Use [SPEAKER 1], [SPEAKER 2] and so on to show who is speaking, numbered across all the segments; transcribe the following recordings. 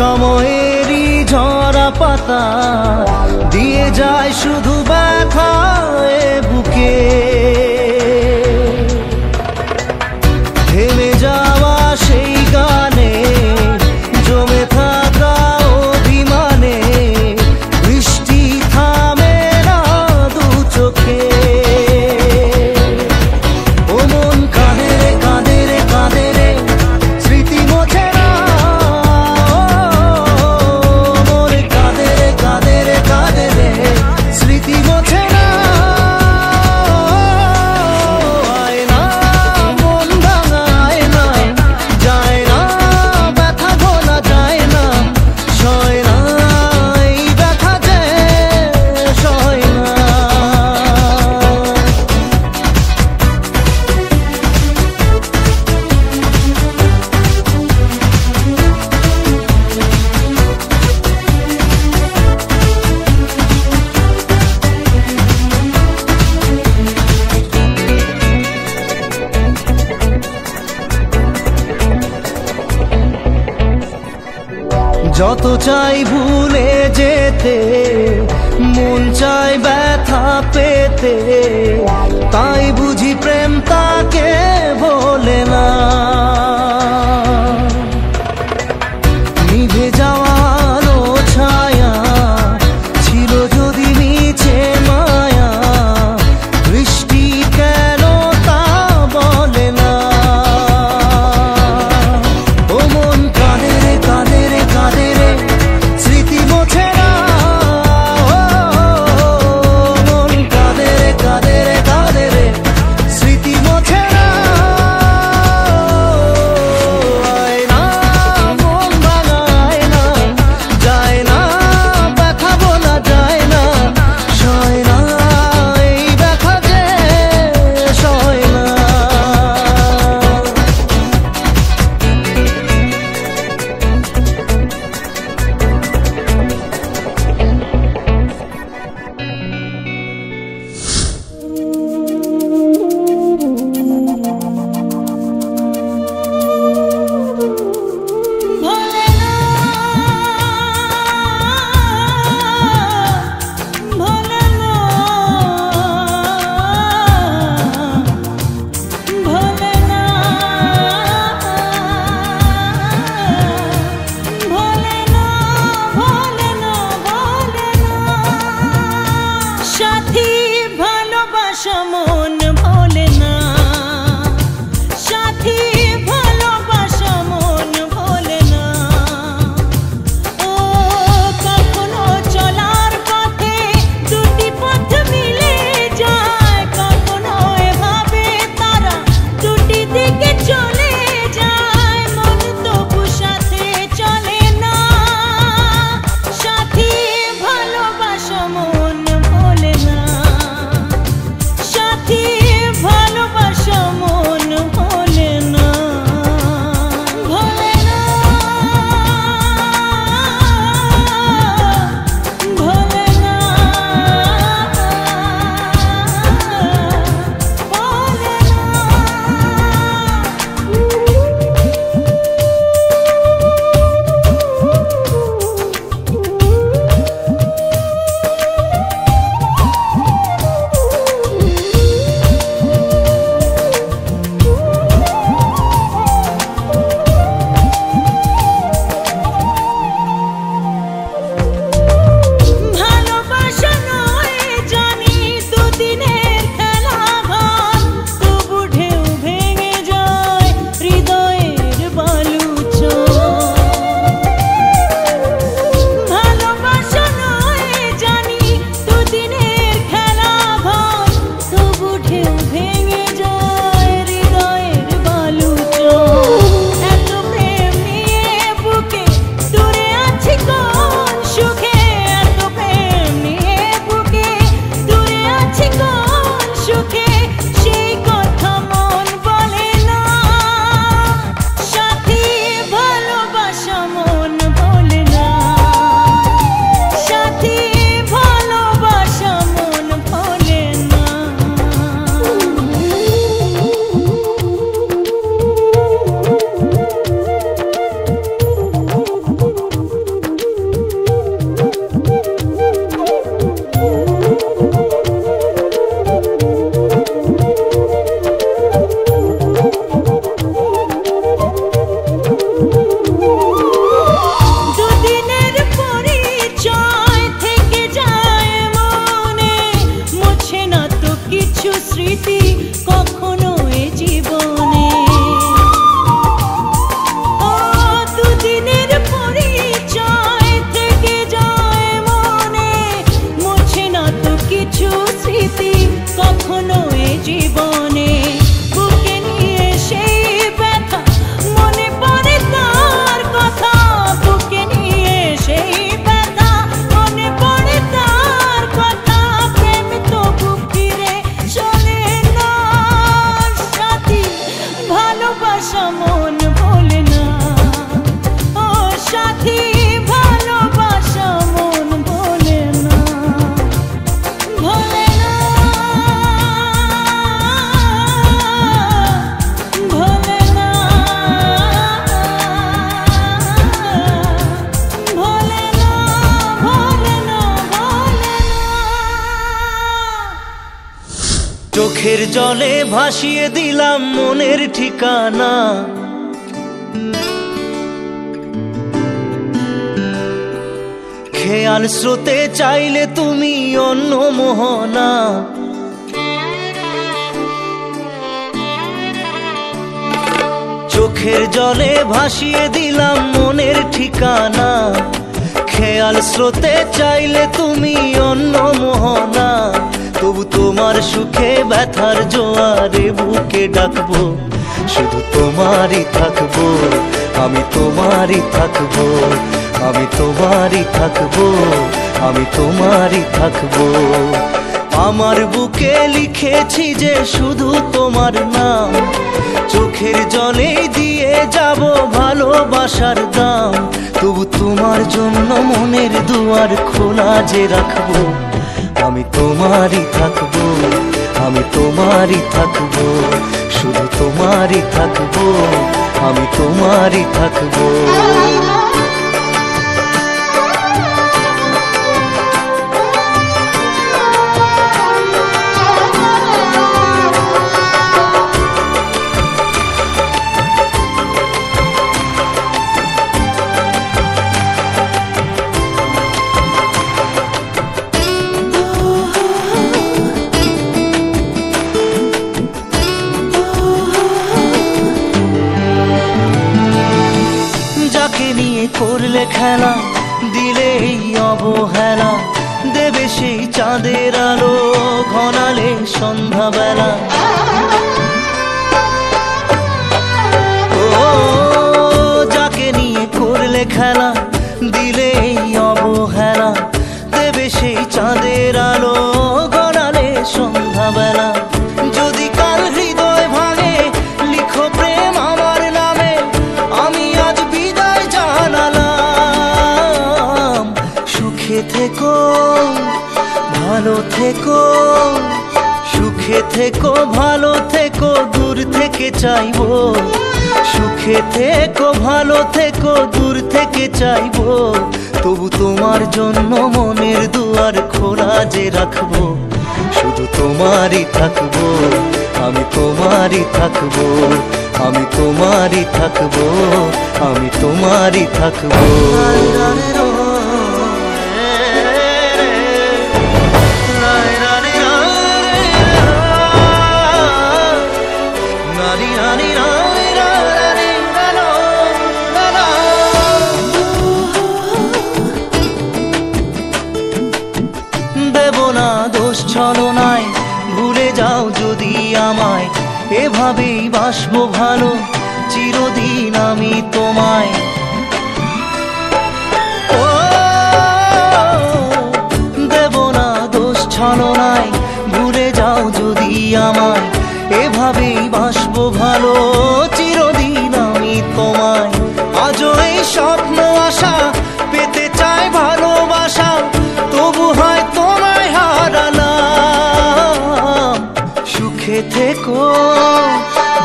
[SPEAKER 1] সময়েরই ঝরা পাতা দিয়ে যায় শুধু ব্যথায় বুকে। থেমে যাওয়া সেই গানে জমে থাকা অভিমানে বৃষ্টি থামে না দু চোখে। ও মন কাঁদে রে কাঁদে রে কাঁদে রে স্মৃতি মোছে না। মন কাঁদে রে কাঁদে রে কাঁদে রে স্মৃতি মোছে না। আয় না মন ভাঙায় না, যায় না ব্যথা ভোলা যায় না, সয় না এই ব্যথা যে সয় না। যত চাই ভুলে যেতে মন চাই ব্যথা পেতে, তাই বুঝি প্রেম তাকে বলে না। নিভে যাওয়া আলো ছায়া ছিল যদি মিছে মায়া, বৃষ্টি কেন তা বলে না। ও মন কাঁদে রে কাঁদে রে কাঁদে রে স্মৃতি মোছে না। মন কাঁদে রে কাঁদে রে কাঁদে রে স্মৃতি মোছে না। আয় না মন ভাঙায় না, চোখের জলে ভাসিয়ে দিলাম মনের ঠিকানা। খেয়াল স্রোতে চাইলে তুমি অন্য মোহনা। চোখের জলে ভাসিয়ে দিলাম মনের ঠিকানা। খেয়াল স্রোতে চাইলে তুমি অন্য মোহনা। তবু তোমার সুখে ব্যথার জোয়ারে বুকে ডাকবো, শুধু তোমারই থাকবো, আমি তোমারই থাকবো, আমি তোমারই থাকবো, আমি তোমারই থাকবো। আমার বুকে লিখেছি যে শুধু তোমার নাম, চোখের জলে দিয়ে যাব ভালোবাসার দাম। তবু তোমার জন্য মনের দুয়ার খোলা যে রাখবো, আমি তোমারই থাকবো, আমি তোমারই থাকবো, শুধু তোমারই থাকবো, আমি তোমারই থাকবো। নিয়ে করলে খেলা, দিলে এই অবহেলা, দেবে সেই চাঁদের আলো ঘনালে সন্ধ্যাবেলা। ও যাকে নিয়ে করলে খেলা, দিলে এই অবহেলা, দেবে সেই চাঁদের আলো ঘনালে সন্ধ্যাবেলা। যদি কাল হৃদয় ভাঙে লিখো প্রেম আমার নামে, আমি আজ বিদায় জানালাম। সুখে থেকো ভালো থেকো, সুখে থেকো ভালো থেকো, দূর থেকে চাইবো। সুখে থেকো ভালো থেকো, দূর থেকে চাইবো। তবু তোমার জন্য মনের দুয়ার খোলা যে রাখবো, শুধু তোমারই থাকবো, আমি তোমারই থাকবো, আমি তোমারই থাকবো, আমি তোমারই থাকবো। দেব না দোষ ছলনায়, ভুলে যাও যদি আমায়, এভাবেই বাসবো ভালো চিরদিন আমি তোমায়। ও দেব না দোষ ছলনায়, ভুলে যাও যদি আমায়, এভাবেই বাসবো ভালো চিরদিন আমি তোমায়। আজও এই স্বপ্ন আশা পেতে চাই ভালোবাসা, তবু হয় তোমায় হারালাম। সুখে থেকো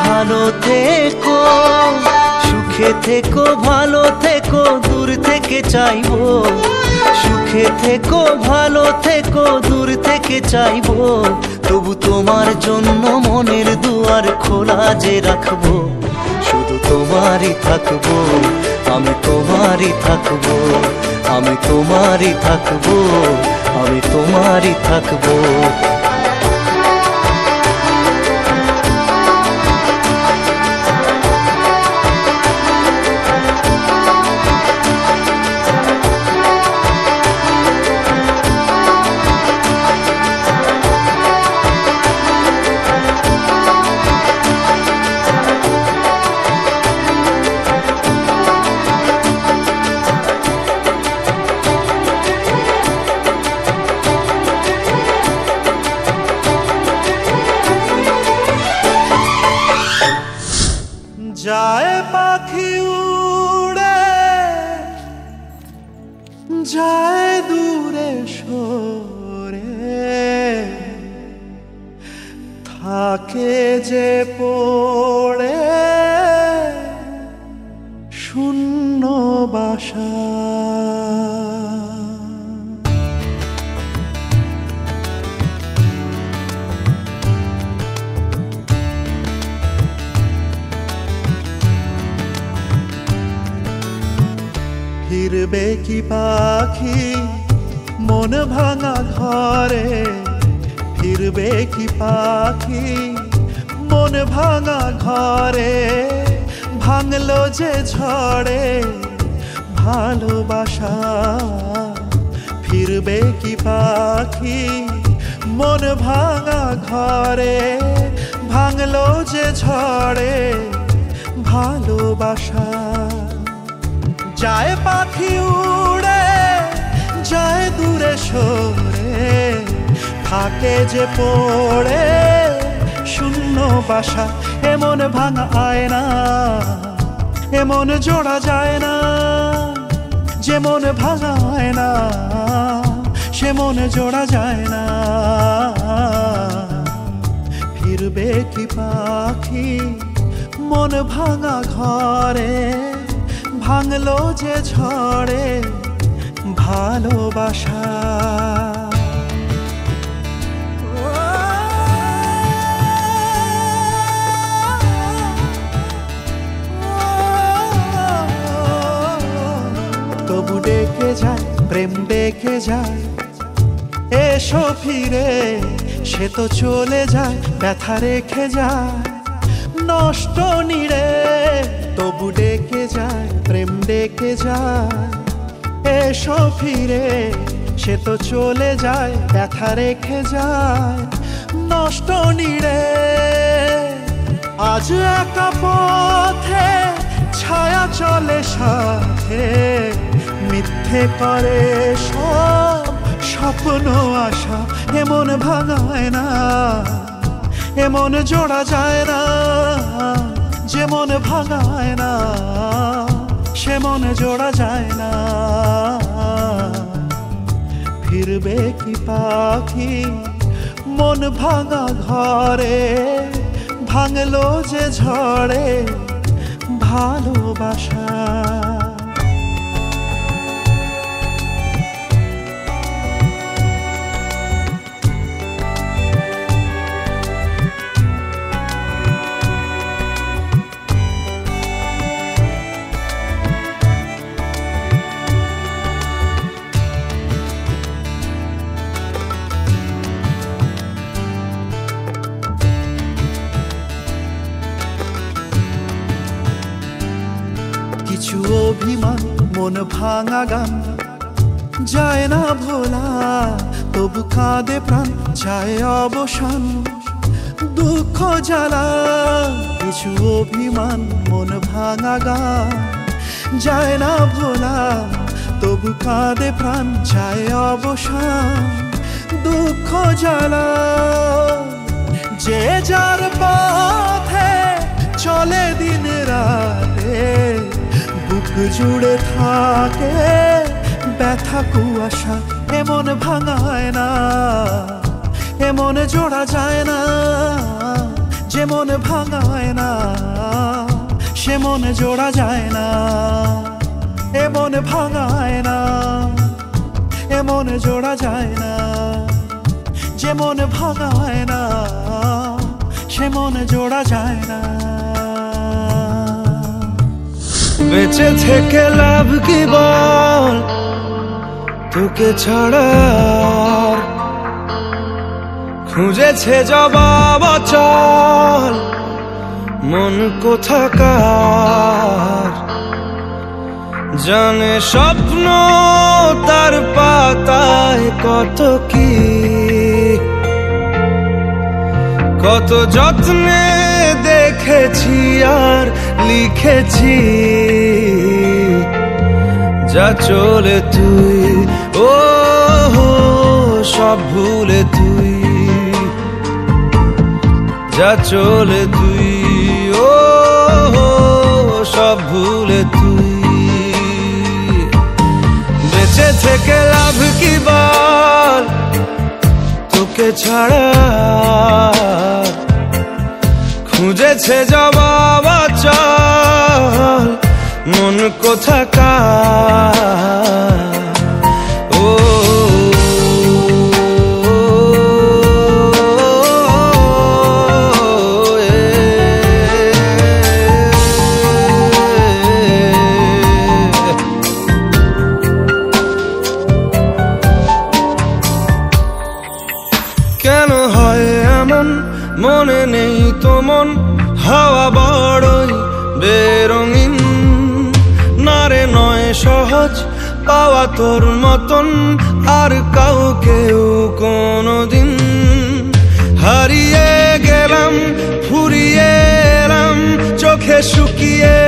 [SPEAKER 1] ভালো থেকো, সুখে থেকো ভালো থেকো, দূর থেকে চাইবো। সুখে থেকো ভালো থেকো, দূর থেকে চাইবো। তবু তোমার জন্য মনের দুয়ার খোলা যে রাখবো, শুধু তোমারই থাকবো, আমি তোমারই থাকবো, আমি তোমারই থাকবো, আমি তোমারই থাকবো।
[SPEAKER 2] যায় পাখি উড়ে, যায় দূরে সরে, থাকে যে পড়ে শূন্য বাসা। ফিরবে কি পাখি মন ভাঙা ঘরে, ফিরবে কি পাখি মন ভাঙা ঘরে, ভাঙলো যে ঝড়ে ভালোবাসা। ফিরবে কি পাখি মন ভাঙা ঘরে, ভাঙলো যে ঝড়ে ভালোবাসা। যায় পাখি উড়ে যায় দূরে সরে, থাকে যে পড়ে শূন্য বাসা। এমন ভাঙা আয়না এমন জোড়া যায় না, যেমন ভাঙা আয়না সে মন জোড়া যায় না। ফিরবে কি পাখি মন ভাঙা ঘরে, ভাঙলো যে ঝড়ে ভালোবাসা। তবু ডেকে যায় প্রেম ডেকে যায়, এসো ফিরে সে তো চলে যায় ব্যথা রেখে যায় নষ্ট নিরে। তবু ডেকে যায় প্রেম ডেকে যায়, এসো ফিরে সে তো চলে যায় ব্যথা রেখে যায় নষ্ট নিরে। আজ একা পথে ছায়া চলে সাথে, মিথ্যে করে সব স্বপ্ন আশা। এমন ভাঙায় না এমন জোড়া যায় না, যেমন ভাঙায় না সে মন জোড়া যায় না। ফিরবে কি পাখি মন ভাঙা ঘরে, ভাঙলো যে ঝড়ে ভালোবাসা। কিছু অভিমান মন ভাঙা গান যায় না ভোলা, তবু কাঁদে প্রাণ যায় অবসান দুঃখ জ্বালা। কিছু অভিমান মন ভাঙা গান যায় না ভোলা, তবু কাঁদে প্রাণ যায় অবসান দুঃখ জ্বালা। যে যার পথে চলে দিন রাতে, বুক জুড়ে থাকে ব্যথা কুয়াশা। এমন ভাঙায় না এমন জোড়া যায় না, যেমন ভাঙায় না সে মন জোড়া যায় না। এমন ভাঙায় না এমন জোড়া যায় না, যেমন ভাঙায় না সে মন জোড়া যায় না।
[SPEAKER 1] বেঁচে থেকে লাভ কি বল, তোকে ছাড়া খুঁজেছে জবাব চল মন কোথাকার। জানে স্বপ্ন তার পাতায় কত কি, কত যত্নে দেখেছি আর লিখেছি। যা চলে তুই ও সব ভুলে তুই, যা চলে তুই ও সব ভুলে তুই। বেঁচে থেকে লাভ কি বল, তোকে ছাড়া খুঁজেছে জবাব চল মন কোথাকার। ও
[SPEAKER 3] মনে নেই তো মন হাওয়া বড়ই বেরঙিন না রে নয় সহজ পাওয়া তোর মতন আর কাউকেও কোনোদিন হারিয়ে গেলাম ফুরিয়ে এলাম চোখে শুকিয়ে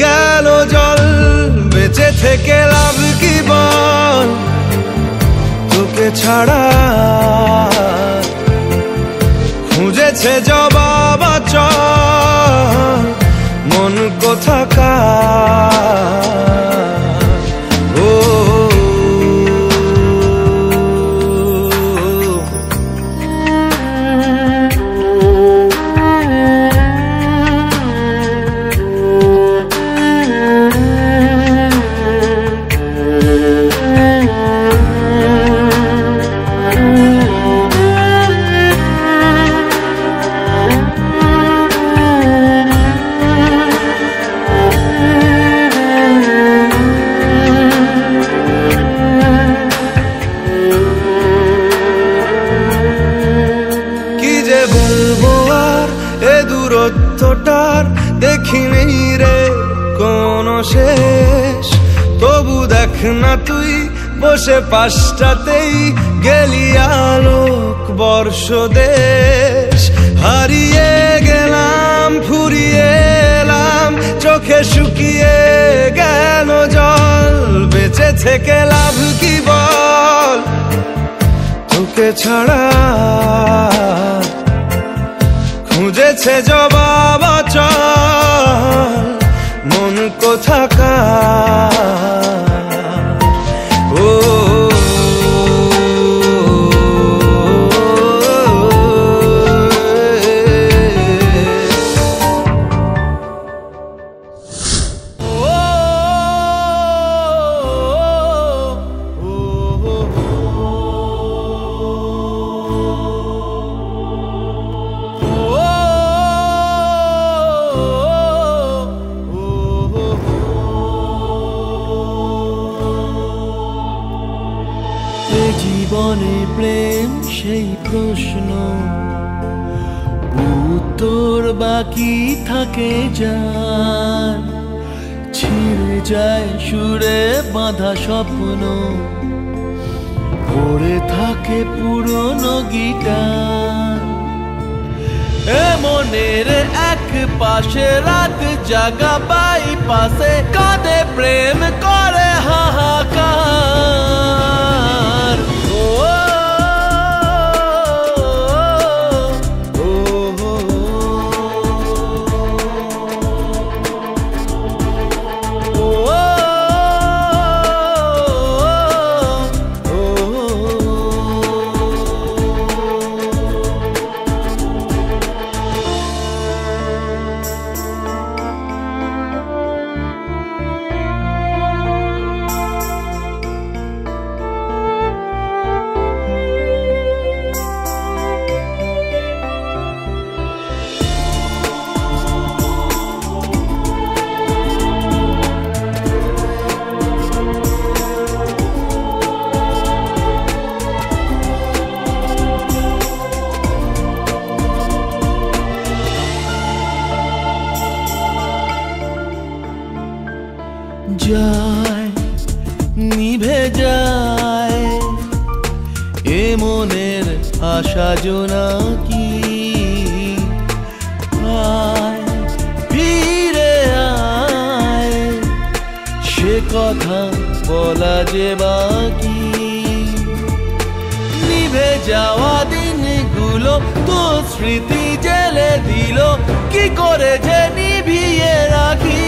[SPEAKER 3] গেল জল বেঁচে থেকে লাভ কি বল তোকে ছাড়া খুঁজেছে জবাব চল মন কোথাকার ও দূরত্বটার দেখি নেই রে কোনো শেষ তবু দেখ না তুই বসে পাশটাতেই গেলি আলোক বর্ষ দেশ হারিয়ে গেলাম ফুরিয়ে এলাম চোখে শুকিয়ে গেল জল বেঁচে থেকে লাভ কি বল তোকে ছাড়া খুঁজেছে জবাব চল মন কোথাকার ও
[SPEAKER 1] জীবনে প্রেম সেই প্রশ্ন উত্তর বাকি থাকে যার ছিঁড়ে যায় সুরে বাঁধা স্বপ্ন পড়ে থাকে পুরনো গিটার মনের এক পাশে রাত জাগা বাই পাশে কাঁদে প্রেম করে হাহাকার যায় নিভে যায় এ মনের আশা জোনাকি আয় ফিরে আয় সে কথা বলা যে বাকি নিভে যাওয়া দিনগুলো তো স্মৃতি জেলে দিল কি করে যে নিভিয়ে রাখি